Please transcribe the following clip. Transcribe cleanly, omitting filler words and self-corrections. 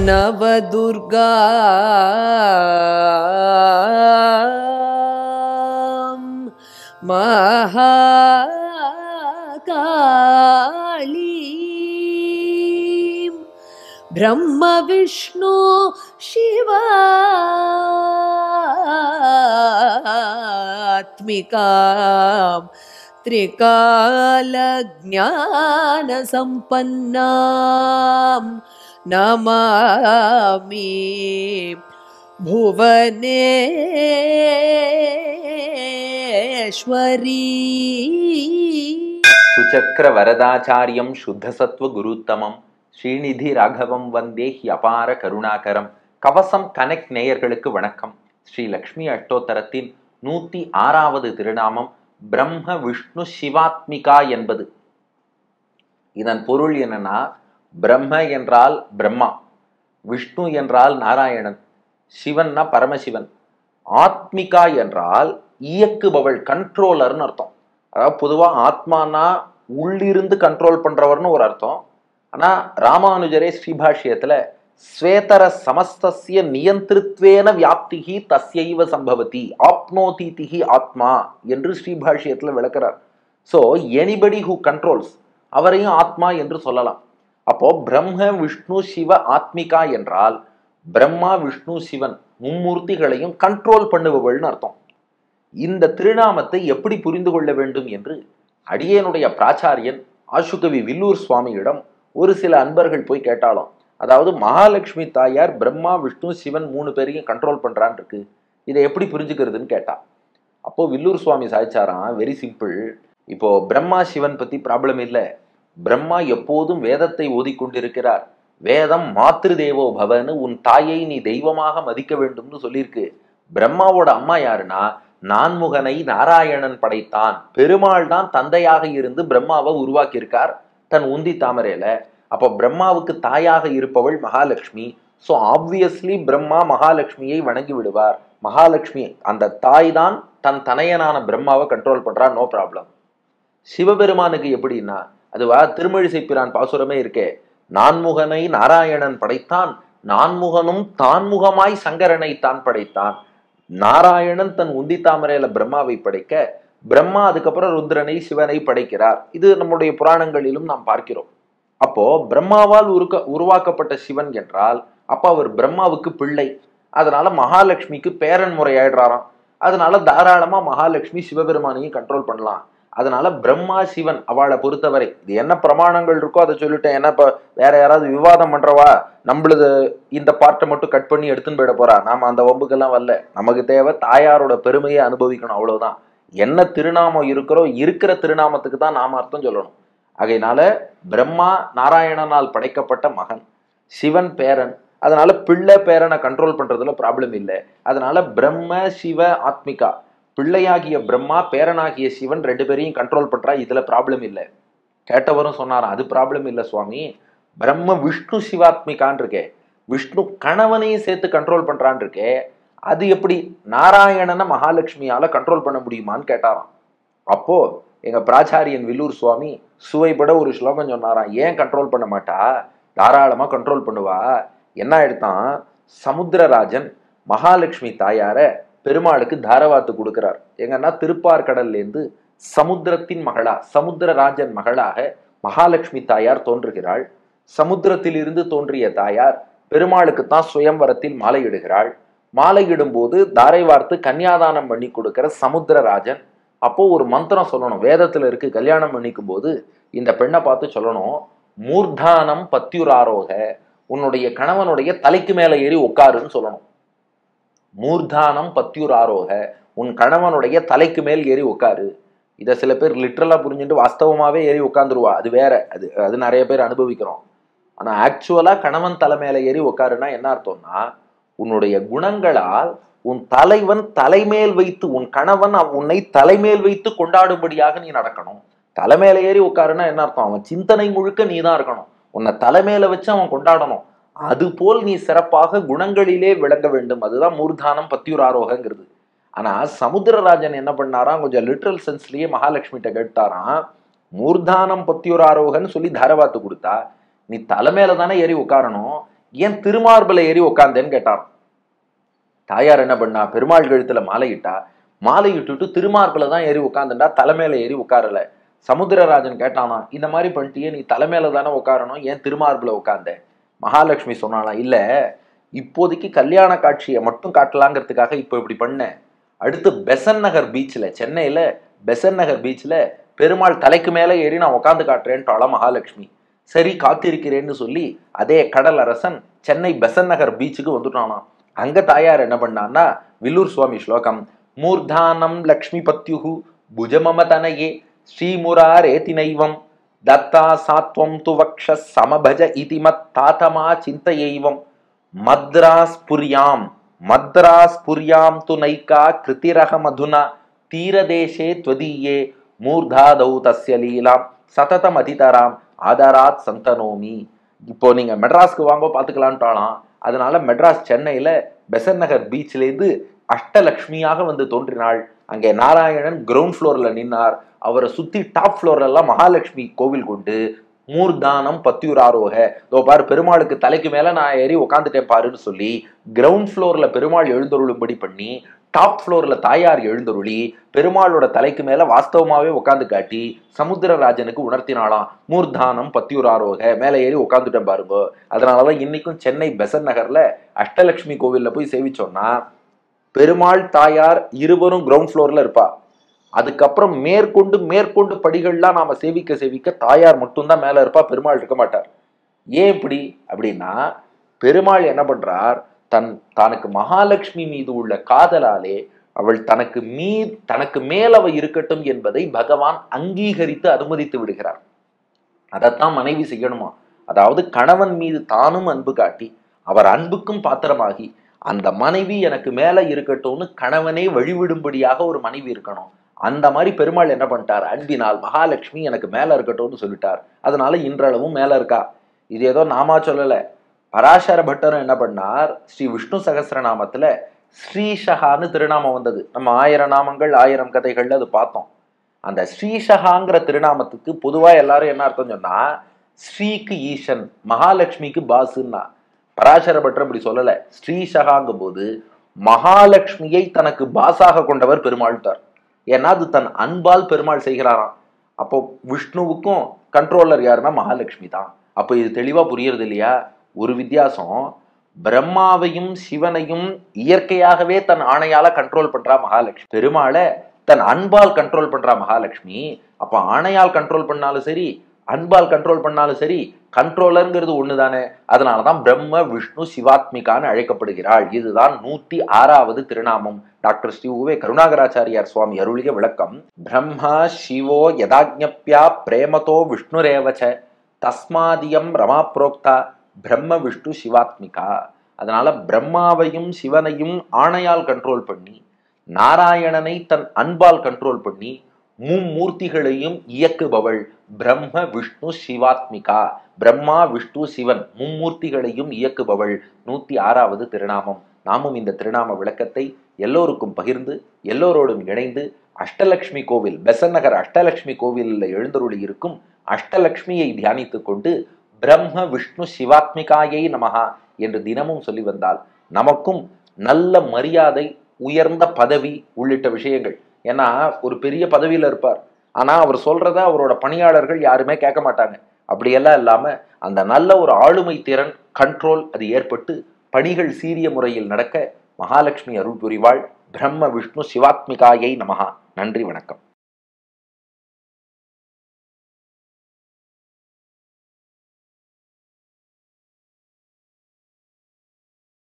நவதுர்கா மகாகாளி பிரம்ம விஷ்ணு சிவாத்மிகாம் திரிகாலஜ்ஞான சம்பன்னாம் நமாமி புவனேஸ்வரி. சுச்சக்கர வரதாச்சாரியம் சுத்தசத்வ குருத்தமம் ஸ்ரீநிதி ராகவம் வந்தே ஹி அபார கருணாகரம். கவசம் கனெக்ட் நேயர்களுக்கு வணக்கம். ஸ்ரீ லக்ஷ்மி அஷ்டோத்தரத்தின் 106வது திருநாமம் பிரம்ம விஷ்ணு சிவாத்மிகா என்பது. இதன் பொருள் என்னன்னா, பிரம்ம என்றால் பிரம்மா, விஷ்ணு என்றால் நாராயணன், சிவன்னா பரமசிவன், ஆத்மிகா என்றால் இயக்குபவள், கண்ட்ரோலர்னு அர்த்தம். அதாவது பொதுவாக ஆத்மானா உள்ளிருந்து கண்ட்ரோல் பண்றவர்னு ஒரு அர்த்தம். ஆனா ராமானுஜரே ஸ்ரீபாஷ்யத்துல ஸ்வேதர சமஸ்தஸ்ய நியந்திருத்வேன வியாப்திகி தஸ்யைவ சம்பவதி ஆப்னோதிதிகி ஆத்மா என்று ஸ்ரீபாஷ்யத்துல விளக்குறார். ஸோ எனிபடி ஹூ கண்ட்ரோல்ஸ், அவரையும் ஆத்மா என்று சொல்லலாம். அப்போ பிரம்ம விஷ்ணு சிவ ஆத்மிகா என்றால் பிரம்மா விஷ்ணு சிவன் மும்மூர்த்திகளையும் கண்ட்ரோல் பண்ணுபவள்னு அர்த்தம். இந்த திருநாமத்தை எப்படி புரிந்து கொள்ள வேண்டும் என்று அடியேனுடைய பிராச்சாரியன் ஆசுகவி வில்லூர் சுவாமியிடம் ஒரு சில அன்பர்கள் போய் கேட்டாலும், அதாவது மகாலட்சுமி தாயார் பிரம்மா விஷ்ணு சிவன் 3 பேரையும் கண்ட்ரோல் பண்றான் இருக்கு, இதை எப்படி புரிஞ்சுக்கிறதுன்னு கேட்டா. அப்போ வில்லூர் சுவாமி சாய்ச்சாராம், வெரி சிம்பிள். இப்போ பிரம்மா சிவன் பத்தி ப்ராப்ளம் இல்லை. பிரம்மா எப்போதும் வேதத்தை ஓதிக்கொண்டிருக்கிறார். வேதம் மாத்ரு தேவோ பவன்னு, உன் தாயை நீ தெய்வமாக மதிக்க வேண்டும்னு சொல்லியிருக்கு. பிரம்மாவோட அம்மா யாருன்னா, நான்முகனை நாராயணன் படைத்தான். பெருமாள் தான் தந்தையாக இருந்து பிரம்மாவை உருவாக்கி இருக்கார் தன் உந்தி தாமரையில. அப்போ பிரம்மாவுக்கு தாயாக இருப்பவள் மகாலட்சுமி. ஸோ ஆப்வியஸ்லி பிரம்மா மகாலட்சுமியை வணங்கி விடுவார். மகாலட்சுமி அந்த தாய் தான் தன் தனையனான பிரம்மாவை கண்ட்ரோல் பண்றா, நோ ப்ராப்ளம். சிவபெருமானுக்கு எப்படின்னா, அதுவா திருமழிசை பிரான் பாசுரமே இருக்கே, நான்முகனை நாராயணன் படைத்தான், நான்முகனும் தான்முகமாய் சங்கரனை தான் படைத்தான். நாராயணன் தன் உந்தி தாமரையில பிரம்மாவை படைக்க, பிரம்மா அதுக்கப்புறம் ருத்ரனை சிவனை படைக்கிறார். இது நம்முடைய புராணங்களிலும் நாம் பார்க்கிறோம். அப்போ பிரம்மாவால் உருவாக்கப்பட்ட சிவன் என்றால் அப்ப அவர் பிரம்மாவுக்கு பிள்ளை. அதனால மகாலட்சுமிக்கு பேரன் முறையாயிடுறாராம். அதனால தாராளமா மகாலட்சுமி சிவபெருமானையும் கண்ட்ரோல் பண்ணலாம். அதனால பிரம்மா சிவன் அவளை பொறுத்தவரை இது என்ன பிரமாணங்கள் இருக்கோ அதை சொல்லிட்டேன். ஏன்னா இப்ப வேற யாராவது விவாதம் பண்றவா நம்மளது இந்த பார்ட்டை மட்டும் கட் பண்ணி எடுத்துன்னு போயிட போறா. நாம அந்த வம்புக்கெல்லாம் வரல. நமக்கு தேவை தாயாரோட பெருமையை அனுபவிக்கணும், அவ்வளவுதான். என்ன திருநாமம் இருக்கிற திருநாமத்துக்கு தான் நாம அர்த்தம் சொல்லணும். ஆகையினால பிரம்மா நாராயணனால் படைக்கப்பட்ட மகன், சிவன் பேரன். அதனால பிள்ளை பேரனை கண்ட்ரோல் பண்றதுல ப்ராப்ளம் இல்லை. அதனால பிரம்ம சிவ ஆத்மிகா, பிள்ளையாகிய பிரம்மா பேரனாகிய சிவன் 2 பேரையும் கண்ட்ரோல் பண்றா, இதுல ப்ராப்ளம் இல்லை. கேட்டவரும் சொன்னாராம், அது ப்ராப்ளம் இல்லை சுவாமி, பிரம்ம விஷ்ணு சிவாத்மிகான் இருக்கே, விஷ்ணு கணவனையும் சேர்த்து கண்ட்ரோல் பண்றான் இருக்கே, அது எப்படி நாராயணனை மகாலட்சுமியால கண்ட்ரோல் பண்ண முடியுமான்னு கேட்டாராம். அப்போ எங்க பிராச்சாரியன் வில்லூர் சுவாமி சுவைபட ஒரு ஸ்லோகம் சொன்னாராம். ஏன் கண்ட்ரோல் பண்ண மாட்டா, தாராளமா கண்ட்ரோல் பண்ணுவா. என்ன ஆயிடுத்தான், சமுத்திரராஜன் மகாலட்சுமி தாயார பெருமாளுக்கு தாரவாத்து கொடுக்கிறார். எங்கன்னா திருப்பார்கடல்ல இருந்து சமுத்திரத்தின் மகளா, சமுத்திரராஜன் மகளாக மகாலட்சுமி தாயார் தோன்றுகிறாள். சமுத்திரத்தில் இருந்து தோன்றிய தாயார் பெருமாளுக்குத்தான் சுயம்வரத்தில் மாலையிடுகிறாள். மாலையிடும் போது தாரை வார்த்து கன்னியாதானம் பண்ணி கொடுக்கிற சமுத்திரராஜன். அப்போ ஒரு மந்திரம் சொல்லணும், வேதத்துல இருக்கு. கல்யாணம் பண்ணிக்கும் போது இந்த பெண்ணை பார்த்து சொல்லணும், மூர்தானம் பத்யுராரோக, உன்னுடைய கணவனுடைய தலைக்கு மேல ஏறி உட்காருன்னு சொல்லணும். மூர்தானம் பத்யுராரோக, உன் கணவனுடைய தலைக்கு மேல் ஏறி உட்காரு. இதை சில பேர் லிட்ரலா புரிஞ்சுட்டு வாஸ்தவமாவே ஏறி உட்காந்துருவா, அது வேற. அது நிறைய பேர் அனுபவிக்கிறோம். ஆனா ஆக்சுவலா கணவன் தலை மேல ஏறி உட்காருன்னா என்ன அர்த்தம்னா, உன்னுடைய குணங்களால் உன் தலைவன் தலைமேல் வைத்து, உன் கணவன் உன்னை தலைமேல் வைத்து கொண்டாடும்படியாக நீ நடக்கணும். தலைமையில ஏறி உட்காருன்னா என்ன அர்த்தம், அவன் சிந்தனை முழுக்க நீ தான் இருக்கணும். உன்னை தலைமையில வச்சு அவன் கொண்டாடணும். அதுபோல் நீ சிறப்பாக குணங்களிலே விளங்க வேண்டும். அதுதான் மூர்தானம் பத்யுராரோகங்கிறது. ஆனா சமுத்திரராஜன் என்ன பண்ணாராம், கொஞ்சம் லிட்ரல் சென்ஸ்லயே மகாலட்சுமிகிட்ட கேட்டாராம், மூர்தானம் பத்தியுராரோகன்னு சொல்லி தாரவாத்து கொடுத்தா, நீ தலைமையில தானே ஏறி உட்காரணும், ஏன் திருமார்புல ஏறி உட்கார்ந்தேன்னு கேட்டாராம். தாயார் என்ன பண்ணா, பெருமாள் கழுத்துல மாலையிட்டா, மாலையிட்டுட்டு திருமார்புல தான் ஏறி உட்காந்துட்டா, தலைமையில ஏறி உட்காரல. சமுத்திரராஜன் கேட்டானா, இந்த மாதிரி பண்ணிட்டியே, நீ தலைமையில தானே உட்காரணும், ஏன் திருமார்புல உட்கார்ந்த? மகாலட்சுமி சொன்னாலாம், இல்ல இப்போதைக்கு கல்யாண காட்சியை மட்டும் காட்டலாங்கிறதுக்காக இப்போ இப்படி பண்ணேன். அடுத்து பெசன் நகர் பீச்ல, சென்னையில பெசன் நகர் பீச்ல பெருமாள் தலைக்கு மேல ஏறி நான் உட்காந்து காட்டுறேன்ட்டாளா மகாலட்சுமி. சரி காத்திருக்கிறேன்னு சொல்லி அதே கடல் அரசன் சென்னை பெசன் நகர் பீச்சுக்கு வந்துட்டானா. அங்க தாயார் என்ன பண்ணான்னா, வில்லூர் சுவாமி ஸ்லோகம், மூர்தானம் லக்ஷ்மி பத்யுஹு புஜமம தனயே ஸ்ரீமுராரேதி நைவம் தத்தா சாத்வம் து வக்ஷ சமபஜ இதி மத் தாத்தமா சிந்தையைவம் மத்ராஸ்புர்யாம் மத்ராஸ்புர்யாம் து நைகா கிருதிரக மதுனா தீரதேசே த்வதீயே மூர்தாதௌ தஸ்ய லீலாம் சததம் அதிதராம் ஆதராத் சந்தனோமி. இப்போ நீங்க மெட்ராஸ்க்கு வாங்க பாத்துக்கலான்ட்டாலாம். அதனால மெட்ராஸ் சென்னையில பெசன் நகர் பீச்லேருந்து அஷ்டலக்ஷ்மியாக வந்து தோன்றினாள். அங்கே நாராயணன் கிரவுண்ட் ஃப்ளோர்ல நின்னார். அவரை சுத்தி டாப் ஃப்ளோர்ல எல்லாம் மகாலட்சுமி கோவில் கொண்டு மூர்தானம் பத்தியுராரோக, இதோ பாரு பெருமாளுக்கு தலைக்கு மேல நான் ஏறி உட்காந்துட்டேன் பாருன்னு சொல்லி கிரவுண்ட் ஃப்ளோர்ல பெருமாள் எழுந்தருளும்படி பண்ணி, டாப் ஃப்ளோர்ல தாயார் எழுந்தருளி பெருமாளோட தலைக்கு மேல வாஸ்தவமாவே உட்காந்து காட்டி சமுத்திரராஜனுக்கு உணர்த்தினாலாம், மூர்தானம் பத்தியுராரோக, மேல ஏறி உட்காந்துட்டேன் பாருங்க. அதனாலதான் இன்னைக்கும் சென்னை பெசன் நகர்ல அஷ்டலட்சுமி கோவில்ல போய் சேவிச்சோம்னா பெருமாள் தாயார் இருவரும் கிரவுண்ட் ஃப்ளோர்ல இருப்பா. அதுக்கப்புறம் மேற்கொண்டு படிகள்லாம் நாம சேவிக்க தாயார் மட்டும்தான் மேல இருப்பா, பெருமாள் இருக்க மாட்டார். ஏன் இப்படி அப்படின்னா, பெருமாள் என்ன பண்றார், தனக்கு மகாலட்சுமி மீது உள்ள காதலாலே அவள் தனக்கு மேல் அவ இருக்கட்டும் என்பதை பகவான் அங்கீகரித்து அனுமதித்து விடுகிறார். அதைத்தான் மனைவி செய்யணுமா. அதாவது கணவன் மீது தானும் அன்பு காட்டி அவர் அன்புக்கும் பாத்திரமாகி அந்த மனைவி எனக்கு மேல இருக்கட்டும்னு கணவனே வழிவிடும்படியாக ஒரு மனைவி இருக்கணும். அந்த மாதிரி பெருமாள் என்ன பண்ணிட்டார், அன்பினால் மகாலட்சுமி எனக்கு மேல இருக்கட்டும்னு சொல்லிட்டார். அதனால இன்றளவும் மேல இருக்கா. இது ஏதோ நாமா சொல்லல, பராசர பட்டரும் என்ன பண்ணார், ஸ்ரீ விஷ்ணு சகஸ்ரநாமத்துல ஸ்ரீஷகான்னு திருநாமம் வந்தது. நம்ம 1000 நாமங்கள் 1000 கதைகள்ல அது பார்த்தோம். அந்த ஸ்ரீஷகாங்கிற திருநாமத்துக்கு பொதுவா எல்லாரும் என்ன அர்த்தம் சொன்னா, ஸ்ரீக்கு ஈசன், மகாலட்சுமிக்கு பாசுன்னா. பராசர பட்டர் அப்படி சொல்லல. ஸ்ரீஷகாங்கும் போது மகாலட்சுமியை தனக்கு பாசாக கொண்டவர் பெருமாள்தார். ஏன்னா அது தன் அன்பால் பெருமாள் செய்கிறாராம். அப்போ விஷ்ணுவுக்கும் கண்ட்ரோலர் யாருன்னா மகாலட்சுமி தான். அப்போ இது தெளிவா புரியுறது இல்லையா? ஒரு வித்தியாசம், பிரம்மாவையும் சிவனையும் இயற்கையாகவே தன் ஆணையால கண்ட்ரோல் பண்றா மகாலட்சுமி, பெருமாளை தன் அன்பால் கண்ட்ரோல் பண்றா மகாலட்சுமி. அப்ப ஆணையால் கண்ட்ரோல் பண்ணாலும் சரி, அன்பால் கண்ட்ரோல் பண்ணாலும் சரி, கண்ட்ரோலருங்கிறது ஒண்ணுதானே. அதனாலதான் பிரம்ம விஷ்ணு சிவாத்மிகான்னு அழைக்கப்படுகிறாள். இதுதான் 106வது திருநாமம். டாக்டர் ஸ்ரீ உவே கருணாகராச்சாரியார் சுவாமி அருளிய விளக்கம். பிரம்மா சிவோ யதாஜ்ஞப்யா பிரேமதோ விஷ்ணுரேவச தஸ்மாதியம் ரமா புரோக்தா பிரம்ம விஷ்ணு சிவாத்மிகா. அதனால பிரம்மாவையும் சிவனையும் ஆணையால் கண்ட்ரோல் பண்ணி, நாராயணனை தன் அன்பால் கண்ட்ரோல் பண்ணி, மும்மூர்த்திகளையும் இயக்குபவள் பிரம்ம விஷ்ணு சிவாத்மிகா. பிரம்மா விஷ்ணு சிவன் மும்மூர்த்திகளையும் இயக்குபவள் 106வது திருநாமம். நாமும் இந்த திருநாம விளக்கத்தை எல்லோருக்கும் பகிர்ந்து எல்லோரோடும் இணைந்து அஷ்டலட்சுமி கோவில், பெசன் நகர் அஷ்டலட்சுமி கோவிலில் எழுந்தருளி இருக்கும் அஷ்டலட்சுமியை தியானித்துக் கொண்டு பிரம்ம விஷ்ணு சிவாத்மிகாயை நமஹா என்று தினமும் சொல்லி வந்தால் நமக்கும் நல்ல மரியாதை, உயர்ந்த பதவி உள்ளிட்ட விஷயங்கள். ஏன்னா ஒரு பெரிய பதவியில இருப்பார், ஆனா அவர் சொல்றத அவரோட பணியாளர்கள் யாருமே கேட்க மாட்டாங்க. அப்படியெல்லாம் இல்லாம அந்த நல்ல ஒரு ஆளுமை திறன், கண்ட்ரோல் அது ஏற்பட்டு பணிகள் சீரிய முறையில் நடக்க மகாலட்சுமி அருள் புரிவாள். பிரம்ம விஷ்ணு சிவாத்மிகாயை நமஹா. நன்றி, வணக்கம்.